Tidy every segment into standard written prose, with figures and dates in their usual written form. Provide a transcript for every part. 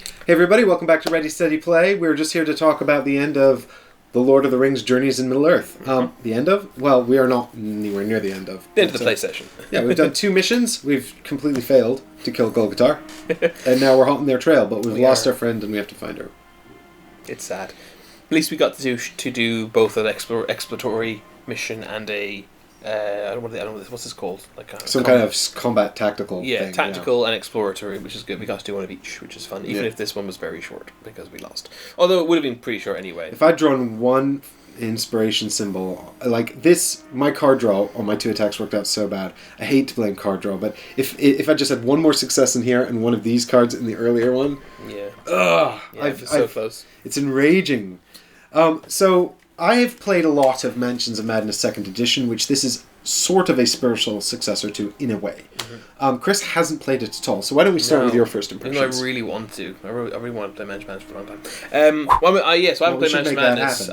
Hey everybody, welcome back to Ready Steady Play. We're just here to talk about the end of The Lord of the Rings Journeys in Middle-earth. The end of? Well, we are not anywhere near the end of. The end of the play session. Yeah, we've done 2 missions. We've completely failed to kill Golgotar. And now we're haunting their trail, but we've lost our friend and we have to find her. It's sad. At least we got to do both an exploratory mission and a... I don't know what's this called? Like some kind of combat tactical thing. Tactical and exploratory, which is good. We got to do one of each, which is fun. Even if this one was very short, because we lost. Although it would have been pretty short anyway. If I'd drawn one inspiration symbol, like this, my card draw on my 2 attacks worked out so bad. I hate to blame card draw, but if I just had one more success in here and one of these cards in the earlier one... Yeah. Ugh! Yeah, it's so close. It's enraging. So... I have played a lot of Mansions of Madness 2nd Edition, which this is sort of a spiritual successor to, in a way. Mm-hmm. Chris hasn't played it at all, so why don't we start with your first impressions? I really want to. I really want to play Mansions of Madness for a long time. So I haven't played Mansions of Madness.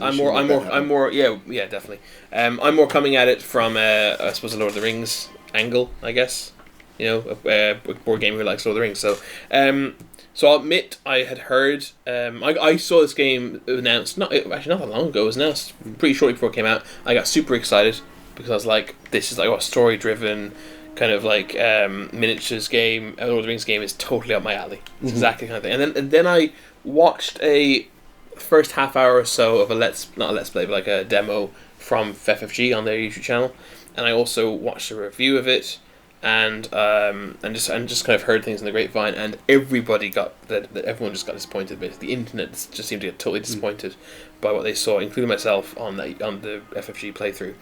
I'm more. Yeah, definitely. I'm more coming at it from, I suppose, a Lord of the Rings angle, I guess. A board game who likes Lord of the Rings. So I'll admit I had heard. I saw this game announced not that long ago. It was announced pretty shortly before it came out. I got super excited because I was like, "This is like a story-driven kind of like miniatures game. A Lord of the Rings game is totally up my alley. It's exactly the kind of thing." And then I watched a first half hour or so of not a let's play, but like a demo from FFG on their YouTube channel, and I also watched a review of it. And just kind of heard things in the grapevine, and everyone just got disappointed. Basically, the internet just seemed to get totally disappointed by what they saw, including myself on the FFG playthrough.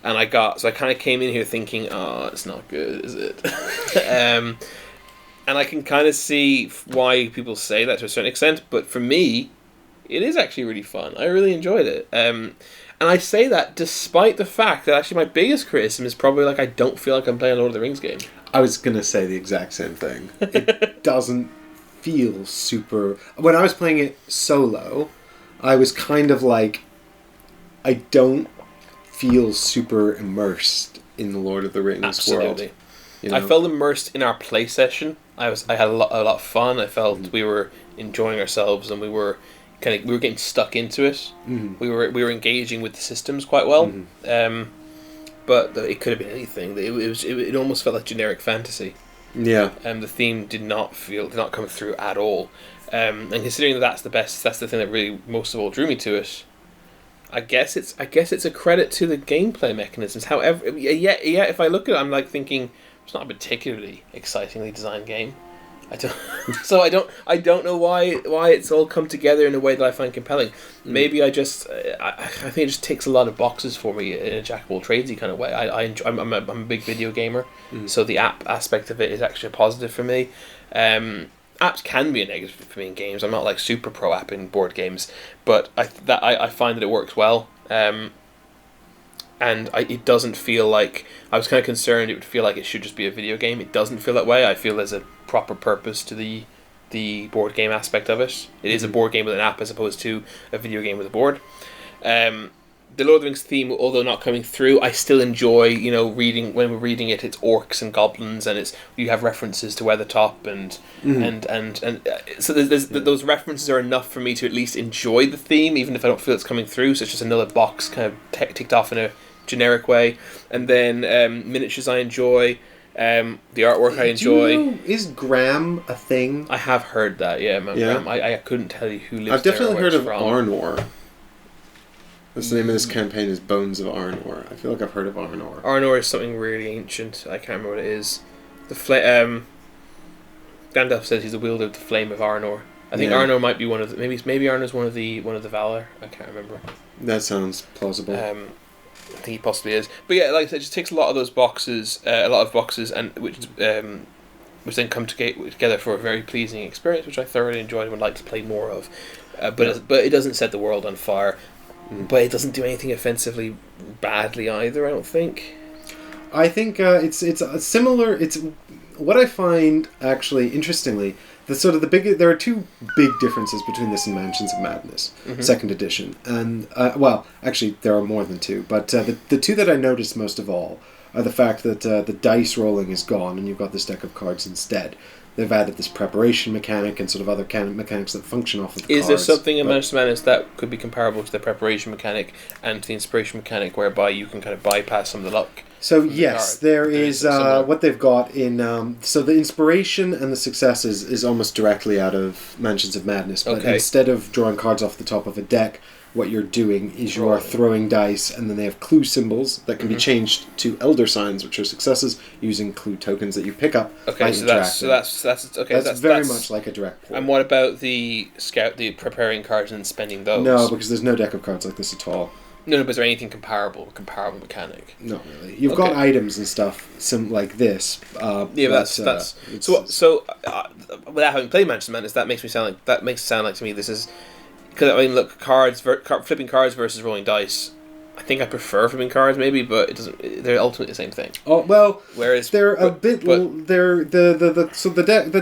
And I kind of came in here thinking, "Oh, it's not good, is it?" And I can kind of see why people say that to a certain extent, but for me, it is actually really fun. I really enjoyed it. And I say that despite the fact that actually my biggest criticism is probably like I don't feel like I'm playing a Lord of the Rings game. I was going to say the exact same thing. It doesn't feel super... When I was playing it solo, I was kind of like, I don't feel super immersed in the Lord of the Rings world. I felt immersed in our play session. I had a lot of fun. I felt we were enjoying ourselves and we were getting stuck into it. Mm-hmm. We were engaging with the systems quite well. Mm-hmm. But it could have been anything. It almost felt like generic fantasy. Yeah. The theme did not come through at all. And considering that's the thing that really most of all drew me to it. I guess it's a credit to the gameplay mechanisms. However, if I look at it, I'm like thinking it's not a particularly excitingly designed game. I don't know why it's all come together in a way that I find compelling. Maybe I think it just ticks a lot of boxes for me in a jack of all tradesy kind of way. I'm a big video gamer, so the app aspect of it is actually a positive for me. Apps can be a negative for me in games. I'm not like super pro app in board games, but I find that it works well. And it doesn't feel like... I was kind of concerned it would feel like it should just be a video game. It doesn't feel that way. I feel there's a proper purpose to the board game aspect of it. It is a board game with an app as opposed to a video game with a board. The Lord of the Rings theme, although not coming through, I still enjoy, reading. When we're reading it, it's orcs and goblins, and you have references to Weathertop, and so there's those references are enough for me to at least enjoy the theme, even if I don't feel it's coming through. So it's just another box kind of ticked off in a generic way. And then miniatures I enjoy. The artwork I enjoy. Is Graham a thing? I have heard that. Yeah, Graham. I couldn't tell you who lives there. I've definitely heard of from. Arnor. That's the name of this campaign is Bones of Arnor. I feel like I've heard of Arnor. Arnor is something really ancient. I can't remember what it is. Gandalf says he's the wielder of the flame of Arnor. I think Arnor might be one of the... Maybe Arnor's one of the Valar. I can't remember. That sounds plausible. I think he possibly is. But yeah, like I said, it just takes a lot of those boxes, and which then come together for a very pleasing experience, which I thoroughly enjoyed and would like to play more of. But it doesn't set the world on fire. But it doesn't do anything offensively badly either, I don't think. I think it's a similar. It's what I find actually interestingly. There are 2 big differences between this and Mansions of Madness, 2nd edition, and actually there are more than 2. But the 2 that I noticed most of all are the fact that the dice rolling is gone and you've got this deck of cards instead. They've added this preparation mechanic and sort of other mechanics that function off of the Is cards. there something in Manchester Madness that could be comparable to the preparation mechanic and to the inspiration mechanic, whereby you can kind of bypass some of the luck? So yes, there is what they've got in. So the inspiration and the successes is almost directly out of Mansions of Madness. But instead of drawing cards off the top of a deck, what you're doing is you are throwing dice, and then they have clue symbols that can be changed to elder signs, which are successes, using clue tokens that you pick up. Okay, so that's okay. That's very much like a direct port. And what about the preparing cards and spending those? No, because there's no deck of cards like this at all. No, but is there anything comparable mechanic? Not really. You've got items and stuff like this. That's so. Without having played Manchester Madness, that makes it sound like to me this is. Because, I mean, look, flipping cards versus rolling dice. I think I prefer flipping cards, maybe, but it doesn't. They're ultimately the same thing. Oh well, whereas they're the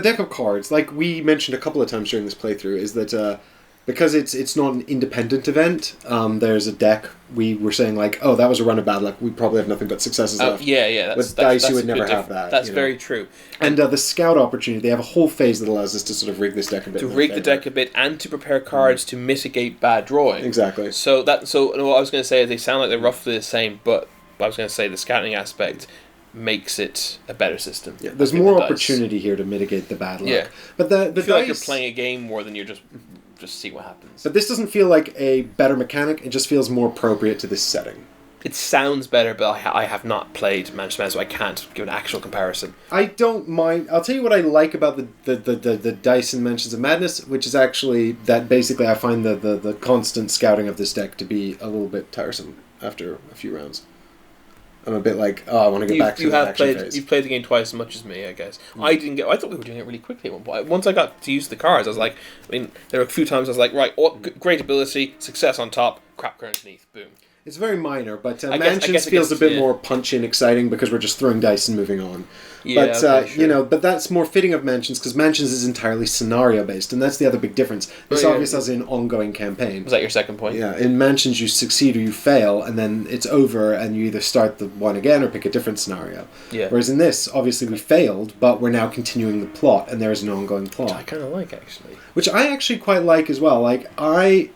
deck of cards, like we mentioned a couple of times during this playthrough, is that because it's not an independent event. There's a deck. We were saying like, oh, that was a run of bad luck. We probably have nothing but successes left. Yeah. With dice, you would never have that. That's very true. And the scout opportunity, they have a whole phase that allows us to sort of rig this deck a bit. To rig the deck a bit and to prepare cards to mitigate bad drawing. Exactly. So what I was going to say is they sound like they're roughly the same, but I was going to say the scouting aspect makes it a better system. Yeah, there's more opportunity here to mitigate the bad luck. Yeah. But the you feel like you're playing a game more than you're just see what happens. But this doesn't feel like a better mechanic. It just feels more appropriate to this setting. It sounds better, but I have not played Manchester Madness, so I can't give an actual comparison. I don't mind. I'll tell you what I like about the dice in Mansions of Madness, which is actually that basically I find the constant scouting of this deck to be a little bit tiresome after a few rounds. I'm a bit like, I want to get back to the action phase. You've played the game twice as much as me, I guess. I thought we were doing it really quickly at one point. Once I got to use the cards, I was like, there were a few times I was like, right, great ability, success on top, crap card underneath, boom. It's very minor, but Mansions feels a bit more punchy and exciting because we're just throwing dice and moving on. Yeah, but but that's more fitting of Mansions because Mansions is entirely scenario based, and that's the other big difference. This obviously has an ongoing campaign. Was that your second point? Yeah, in Mansions you succeed or you fail, and then it's over, and you either start the one again or pick a different scenario. Yeah. Whereas in this, obviously we failed, but we're now continuing the plot, and there is an ongoing plot. Which I kind of like, actually. Which I actually quite like as well. Like I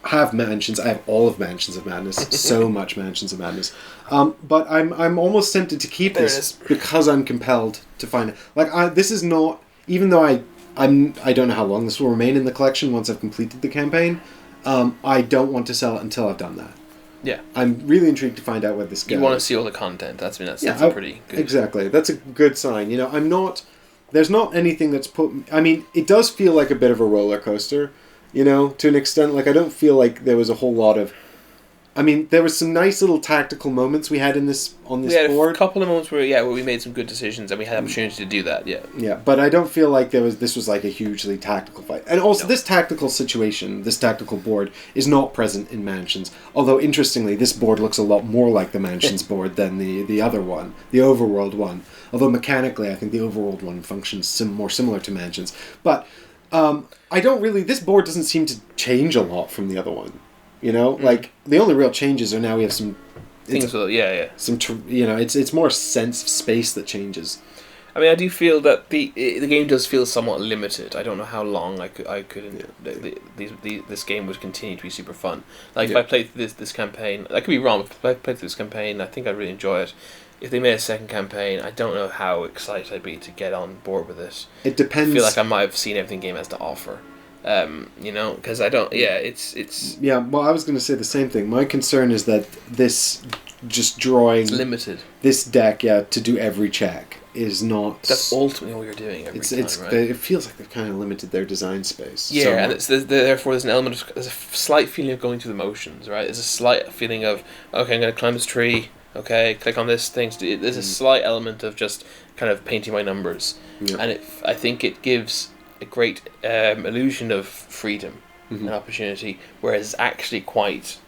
have Mansions. I have all of Mansions of Madness. So much Mansions of Madness. But I'm almost tempted to keep this because I'm compelled to find it. Like this is not, even though I don't know how long this will remain in the collection once I've completed the campaign. I don't want to sell it until I've done that. Yeah. I'm really intrigued to find out where this goes. You want to see all the content. That's a pretty good. Exactly. That's a good sign. I'm not. There's not anything that's put. I mean, it does feel like a bit of a roller coaster. To an extent, like I don't feel like there was a whole lot of. I mean, there was some nice little tactical moments we had on this board. We had a couple of moments where we made some good decisions and we had opportunity to do that. Yeah. Yeah, but I don't feel like this was like a hugely tactical fight. And also, this tactical situation, this tactical board, is not present in Mansions. Although interestingly, this board looks a lot more like the Mansions board than the other one, the Overworld one. Although mechanically, I think the Overworld one functions more similar to Mansions, but. I don't really. This board doesn't seem to change a lot from the other one. Like the only real changes are now we have some things. Some it's more a sense of space that changes. I mean, I do feel that the game does feel somewhat limited. I don't know how long this game would continue to be super fun. Like if I played this campaign, I could be wrong. If I played this campaign, I think I'd really enjoy it. If they made a second campaign, I don't know how excited I'd be to get on board with it. It depends. I feel like I might have seen everything the game has to offer. Because I don't. Yeah, it's. Yeah, well, I was going to say the same thing. My concern is that this just drawing it's limited. This deck, to do every check is not. That's ultimately what you're doing every time, right? It feels like they've kind of limited their design space. Yeah, and therefore there's an element of there's a slight feeling of going through the motions, right? There's a slight feeling of I'm going to climb this tree. Okay, click on this thing. There's a slight element of just kind of painting my numbers, and I think it gives a great illusion of freedom and opportunity, whereas it's actually quite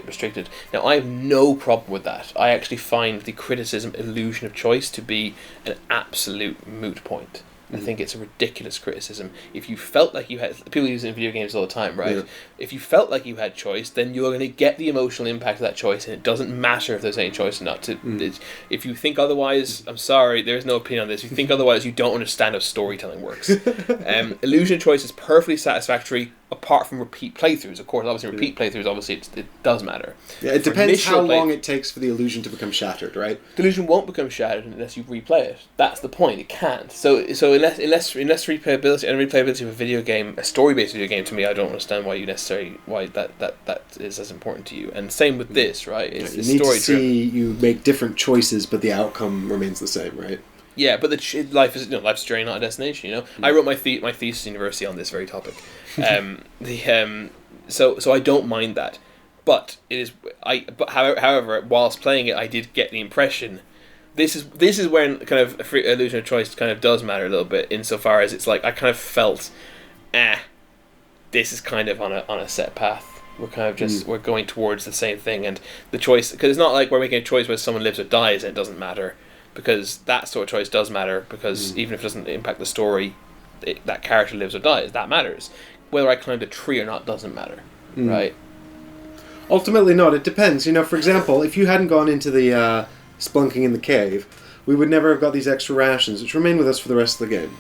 restricted. Now, I have no problem with that. I actually find the criticism illusion of choice to be an absolute moot point. I think it's a ridiculous criticism. If you felt like you had... People use it in video games all the time, right? Yeah. If you felt like you had choice, then you're going to get the emotional impact of that choice, and it doesn't matter if there's any choice or not. If you think otherwise, I'm sorry, there's no opinion on this. If you think otherwise, you don't understand how storytelling works. Illusion of choice is perfectly satisfactory, apart from repeat playthroughs. Of course, obviously, repeat playthroughs, obviously, it does matter. Yeah, it depends how long it takes for the illusion to become shattered, right? The illusion won't become shattered unless you replay it. That's the point. It can't. So unless replayability of a video game, a story-based video game, to me, I don't understand why that is as important to you. And same with this, right? You need to see you make different choices, but the outcome remains the same, right? Yeah, but life is life's a journey, not a destination. I wrote my thesis in university on this very topic. So I don't mind that, but however, whilst playing it, I did get the impression. This is when kind of illusion of choice kind of does matter a little bit, insofar as it's like I kind of felt, this is kind of on a set path. We're kind of just we're going towards the same thing, and the choice, because it's not like we're making a choice where someone lives or dies and it doesn't matter, because that sort of choice does matter, because even if it doesn't impact the story, that character lives or dies, that matters. Whether I climbed a tree or not doesn't matter, right? Ultimately not, it depends. For example, if you hadn't gone into the spelunking in the cave, we would never have got these extra rations, which remain with us for the rest of the game.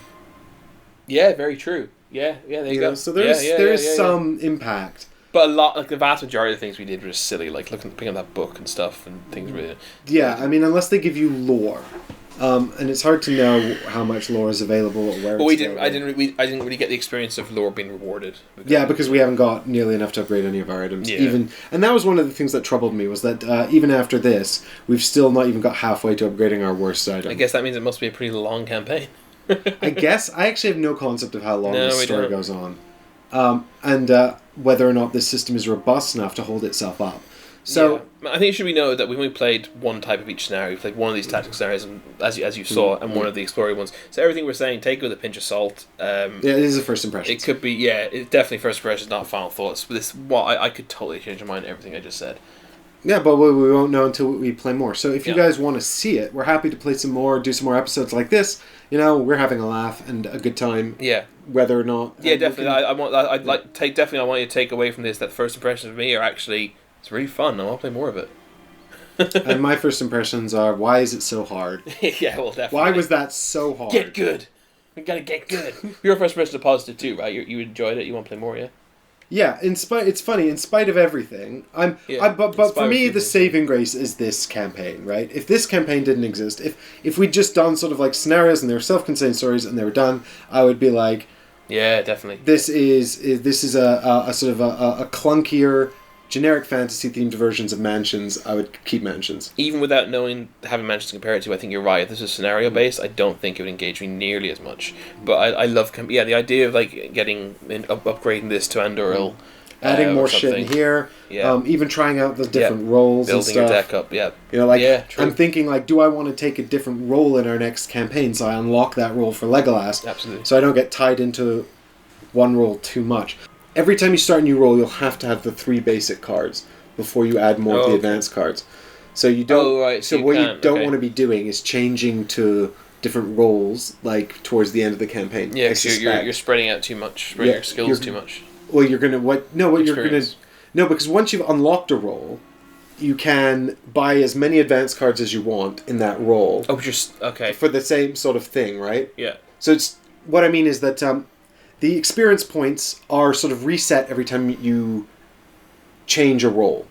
Yeah, very true. Yeah, there you go. So there is some impact. But a lot, like the vast majority of the things we did were just silly, like picking up that book and stuff, and things really. Yeah, I mean, unless they give you lore, and it's hard to know how much lore is available or where. But I didn't really get the experience of lore being rewarded. Because we haven't got nearly enough to upgrade any of our items. Yeah. And that was one of the things that troubled me, was that even after this, we've still not even got halfway to upgrading our worst item. I guess that means it must be a pretty long campaign. I guess I actually have no concept of how long this story goes on. And whether or not this system is robust enough to hold itself up. So I think it should be noted that we've only played one type of each scenario. We've played one of these tactical scenarios, as you saw, and one of the exploring ones. So everything we're saying, take it with a pinch of salt. It is a first impression. It could be, it's definitely first impressions, not final thoughts. But I could totally change my mind on everything I just said. Yeah, but we won't know until we play more. So if you guys want to see it, we're happy to play some more, do some more episodes like this. We're having a laugh and a good time. Yeah. Whether or not. Yeah, definitely. I want you to take away from this that first impressions of me are actually, it's really fun. I want to play more of it. And my first impressions are, why is it so hard? Yeah, well, definitely. Why was that so hard? Get good. We gotta get good. Your first impressions are positive too, right? You enjoyed it. You want to play more, yeah? Yeah, it's funny. In spite of everything, but for me, the saving grace is this campaign, right? If this campaign didn't exist, if we'd just done sort of like scenarios and they were self-contained stories and they were done, I would be like, yeah, definitely. This is a sort of a clunkier, generic fantasy themed versions of Mansions. I would keep Mansions, even without having Mansions to compare it to. I think you're right. If this is scenario based, I don't think it would engage me nearly as much. But I love the idea of like upgrading this to Andoril, adding more shit in here. Yeah. Even trying out the different roles, building and stuff. Your deck up. Yeah, true. I'm thinking like, do I want to take a different role in our next campaign? So I unlock that role for Legolas. Absolutely. So I don't get tied into one role too much. Every time you start a new role, you'll have to have the 3 basic cards before you add more of the advanced cards. So you don't. So what you don't want to be doing is changing to different roles like towards the end of the campaign. Yeah, you're spreading out too much, spreading your skills too much. Well, you're gonna because once you've unlocked a role, you can buy as many advanced cards as you want in that role. Oh, just okay for the same sort of thing, right? Yeah. So it's what I mean is that. The experience points are sort of reset every time you change a role.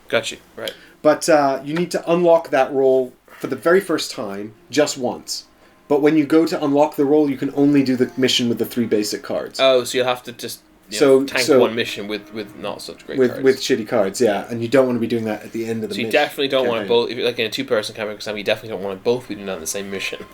Got you, right. But you need to unlock that role for the very first time, just once. But when you go to unlock the role, you can only do the mission with the 3 basic cards. Oh, so you'll have to just tank one mission with not such great cards. With shitty cards, yeah. And you don't want to be doing that at the end of the mission. So you definitely don't want to both, if you're like in a 2-person campaign, for example, you definitely don't want to both be doing that on the same mission.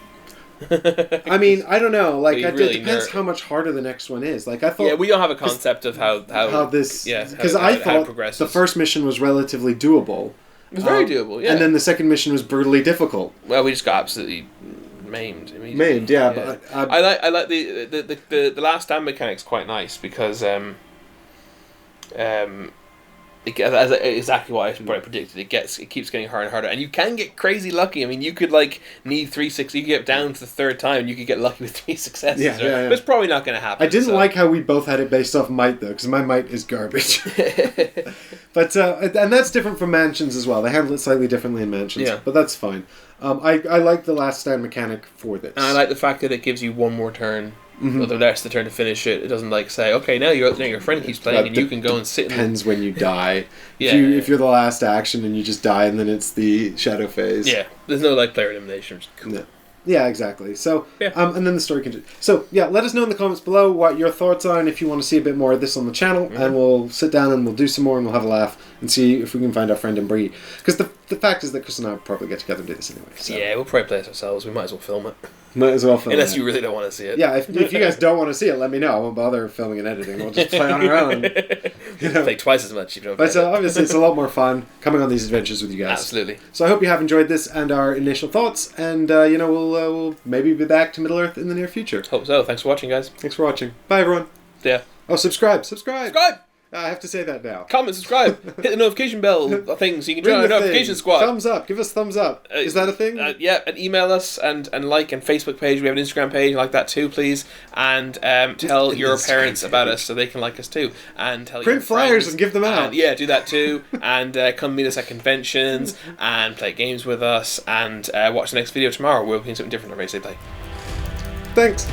I mean, I don't know. Like, it depends how much harder the next one is. Like, I thought. Yeah, we don't have a concept of how this. Yeah, because I thought the first mission was relatively doable. It was very doable. Yeah, and then the second mission was brutally difficult. Well, we just got absolutely maimed. Maimed, yeah. But I like the last stand mechanic's quite nice because exactly what I predicted. It keeps getting harder and harder, and you can get crazy lucky. I mean, you could need 3 6. You could get down to the third time, and you could get lucky with 3 successes. Yeah. But it's probably not going to happen. I didn't like how we both had it based off might though, because my might is garbage. But and that's different from mansions as well. They handle it slightly differently in mansions, but that's fine. I like the last stand mechanic for this. And I like the fact that it gives you one more turn. Mm-hmm. The rest of the turn to finish it. It doesn't say, okay, now your friend keeps playing and you can go and sit. Depends when you die. If you're the last action and you just die and then it's the shadow phase. Yeah, there's no player elimination. Which is cool. No. Yeah, exactly. So, and then the story continues. So, let us know in the comments below what your thoughts are and if you want to see a bit more of this on the channel, and we'll sit down and we'll do some more and we'll have a laugh and see if we can find our friend and Bree. Because the fact is that Chris and I will probably get together and do this anyway. So. Yeah, we'll probably play it ourselves. We might as well film it. Might as well film Unless you really don't want to see it. Yeah, if you guys don't want to see it, let me know. I won't bother filming and editing. We'll just play on our own. Play twice as much. But obviously it's a lot more fun coming on these adventures with you guys. Absolutely. So I hope you have enjoyed this and our initial thoughts, and we'll maybe be back to Middle-earth in the near future. Hope so. Thanks for watching, guys. Thanks for watching. Bye, everyone. Yeah. Oh, subscribe. Subscribe! I have to say that now. Comment, subscribe, hit the notification bell thing so you can join our notification squad. Thumbs up. Give us thumbs up. Is that a thing? Yeah, and email us and like and Facebook page. We have an Instagram page like that too, please. And tell your parents about us so they can like us too. And tell print your flyers friends, and give them out. And, yeah, do that too. And come meet us at conventions and play games with us. And watch the next video tomorrow. We'll be doing something different on Race They Play. Thanks.